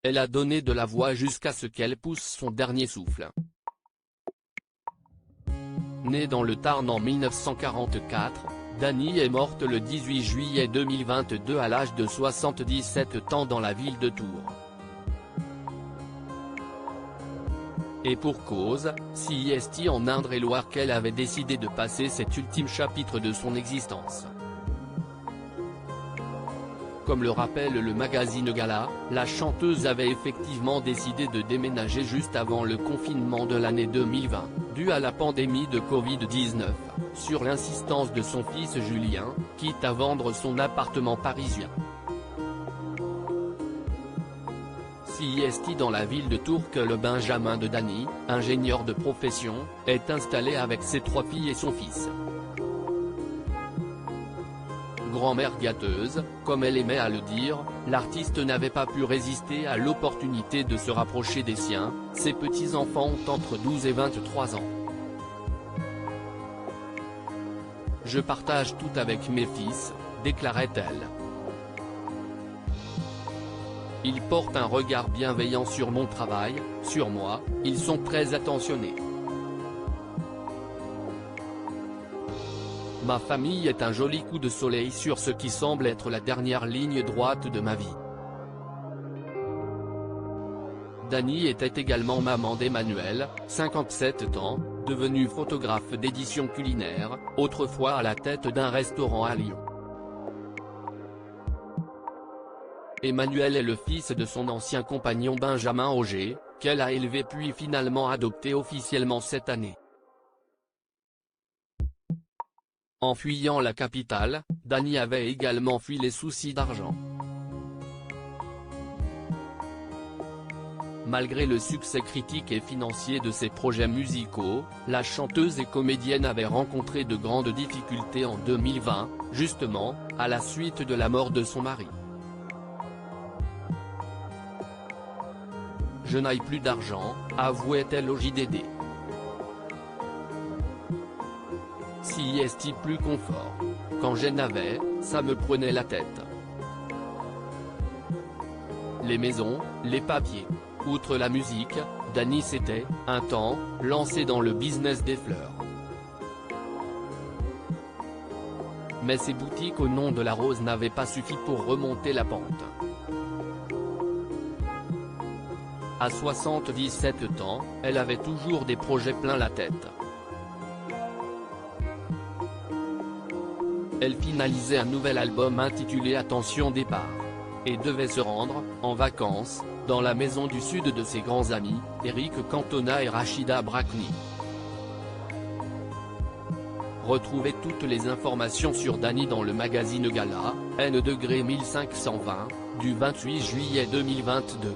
Elle a donné de la voix jusqu'à ce qu'elle pousse son dernier souffle. Née dans le Tarn en 1944, Dany est morte le 18 juillet 2022 à l'âge de 77 ans dans la ville de Tours. Et pour cause, c'est en Indre-et-Loire qu'elle avait décidé de passer cet ultime chapitre de son existence. Comme le rappelle le magazine Gala, la chanteuse avait effectivement décidé de déménager juste avant le confinement de l'année 2020, dû à la pandémie de Covid-19, sur l'insistance de son fils Julien, quitte à vendre son appartement parisien. C'est dans la ville de Tours que le Benjamin de Dany, ingénieur de profession, est installé avec ses 3 filles et son fils. Grand-mère gâteuse, comme elle aimait à le dire, l'artiste n'avait pas pu résister à l'opportunité de se rapprocher des siens, ses petits-enfants ont entre 12 et 23 ans. Je partage tout avec mes fils, déclarait-elle. Ils portent un regard bienveillant sur mon travail, sur moi, ils sont très attentionnés. Ma famille est un joli coup de soleil sur ce qui semble être la dernière ligne droite de ma vie. Dany était également maman d'Emmanuel, 57 ans, devenu photographe d'édition culinaire, autrefois à la tête d'un restaurant à Lyon. Emmanuel est le fils de son ancien compagnon Benjamin Auger, qu'elle a élevé puis finalement adopté officiellement cette année. En fuyant la capitale, Dany avait également fui les soucis d'argent. Malgré le succès critique et financier de ses projets musicaux, la chanteuse et comédienne avait rencontré de grandes difficultés en 2020, justement, à la suite de la mort de son mari. Je n'ai plus d'argent, avouait-elle au JDD. C'est plus confort. Quand j'en avais, ça me prenait la tête. Les maisons, les papiers. Outre la musique, Dany s'était, un temps, lancée dans le business des fleurs. Mais ses boutiques au nom de la rose n'avaient pas suffi pour remonter la pente. À 77 ans, elle avait toujours des projets plein la tête. Elle finalisait un nouvel album intitulé Attention départ. Et devait se rendre, en vacances, dans la maison du sud de ses grands amis, Eric Cantona et Rachida Brakni. Retrouvez toutes les informations sur Dany dans le magazine Gala, N°1520, du 28 juillet 2022.